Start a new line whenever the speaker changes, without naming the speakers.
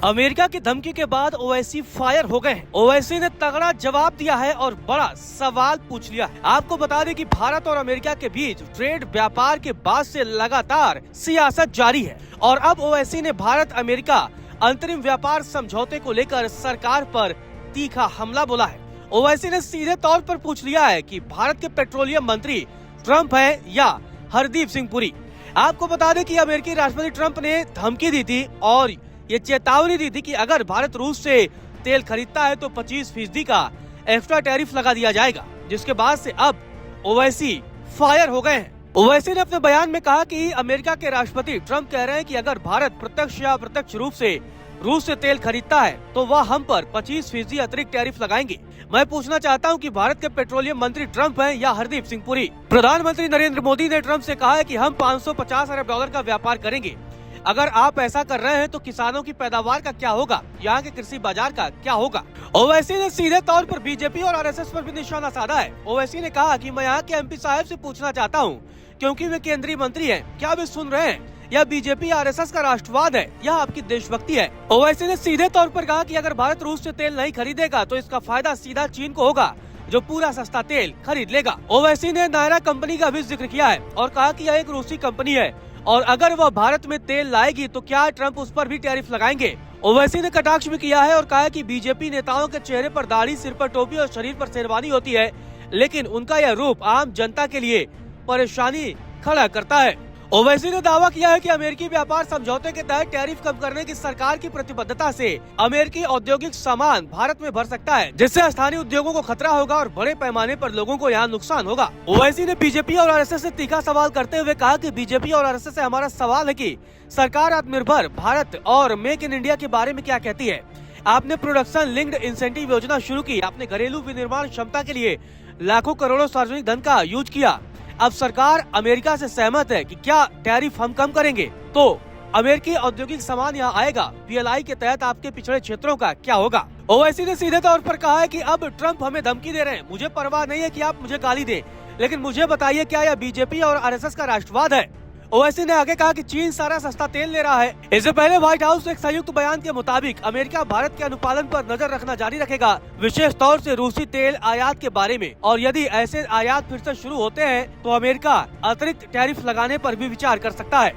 America की धमकी के बाद ओवैसी फायर हो गए हैं। ओवैसी ने तगड़ा जवाब दिया है और बड़ा सवाल पूछ लिया है। आपको बता दें कि भारत और अमेरिका के बीच ट्रेड व्यापार के बाद से लगातार सियासत जारी है और अब ओवैसी ने भारत अमेरिका अंतरिम व्यापार समझौते को लेकर सरकार पर तीखा हमला बोला है। ओवैसी ने सीधे तौर पर पूछ लिया है कि भारत के पेट्रोलियम मंत्री ट्रंप है या हरदीप सिंह पुरी। आपको बता दें कि अमेरिकी राष्ट्रपति ट्रंप ने धमकी दी थी और ये चेतावनी दी थी कि अगर भारत रूस से तेल खरीदता है तो 25% का एक्स्ट्रा टैरिफ लगा दिया जाएगा, जिसके बाद से अब ओवैसी फायर हो गए हैं। ओवैसी ने अपने बयान में कहा कि अमेरिका के राष्ट्रपति ट्रंप कह रहे हैं कि अगर भारत प्रत्यक्ष या अप्रत्यक्ष रूप से रूस से तेल खरीदता है तो वह हम पर 25% अतिरिक्त टैरिफ लगाएंगे। मैं पूछना चाहता हूं कि भारत के पेट्रोलियम मंत्री ट्रंप हैं या हरदीप सिंह पुरी। प्रधानमंत्री नरेंद्र मोदी ने ट्रंप से कहा है कि हम 550 अरब डॉलर का व्यापार करेंगे। अगर आप ऐसा कर रहे हैं तो किसानों की पैदावार का क्या होगा, यहाँ के कृषि बाजार का क्या होगा। ओवैसी ने सीधे तौर पर बीजेपी और आरएसएस पर भी निशाना साधा है। ओवैसी ने कहा कि मैं यहाँ के एमपी साहब से पूछना चाहता हूँ, क्योंकि वे केंद्रीय मंत्री हैं, क्या वे सुन रहे हैं? यह बीजेपी आरएसएस का राष्ट्रवाद है, यह आपकी देशभक्ति है। ओवैसी ने सीधे तौर पर कहा कि अगर भारत रूस से तेल नहीं खरीदेगा तो इसका फायदा सीधा चीन को होगा, जो पूरा सस्ता तेल खरीद लेगा। ओवैसी ने नायरा कंपनी का भी जिक्र किया है और कहा कि यह एक रूसी कंपनी है और अगर वह भारत में तेल लाएगी तो क्या ट्रंप उस पर भी टैरिफ लगाएंगे। ओवैसी ने कटाक्ष भी किया है और कहा है कि बीजेपी नेताओं के चेहरे पर दाढ़ी, सिर पर टोपी और शरीर पर शेरवानी होती है, लेकिन उनका यह रूप आम जनता के लिए परेशानी खड़ा करता है। ओवैसी ने दावा किया है कि अमेरिकी व्यापार समझौते के तहत टैरिफ कम करने की सरकार की प्रतिबद्धता से अमेरिकी औद्योगिक सामान भारत में भर सकता है, जिससे स्थानीय उद्योगों को खतरा होगा और बड़े पैमाने पर लोगों को यहाँ नुकसान होगा। ओवैसी ने बीजेपी और आरएसएस से तीखा सवाल करते हुए कहा कि बीजेपी और आरएसएस से हमारा सवाल है कि सरकार आत्मनिर्भर भारत और मेक इन इंडिया के बारे में क्या कहती है। आपने प्रोडक्शन लिंक्ड इंसेंटिव योजना शुरू की, आपने घरेलू विनिर्माण क्षमता के लिए लाखों करोड़ों सार्वजनिक धन का यूज किया। अब सरकार अमेरिका से सहमत है कि क्या टैरिफ हम कम करेंगे तो अमेरिकी औद्योगिक सामान यहाँ आएगा। पीएलआई के तहत आपके पिछड़े क्षेत्रों का क्या होगा। ओवैसी ने सीधे तौर पर कहा है कि अब ट्रंप हमें धमकी दे रहे हैं। मुझे परवाह नहीं है कि आप मुझे गाली दें, लेकिन मुझे बताइए क्या यह बीजेपी और आरएसएस का राष्ट्रवाद है। ओवैसी ने आगे कहा कि चीन सारा सस्ता तेल ले रहा है। इससे पहले व्हाइट हाउस एक संयुक्त बयान के मुताबिक अमेरिका भारत के अनुपालन पर नजर रखना जारी रखेगा, विशेष तौर से रूसी तेल आयात के बारे में, और यदि ऐसे आयात फिर से शुरू होते हैं तो अमेरिका अतिरिक्त टैरिफ लगाने पर भी विचार कर सकता है।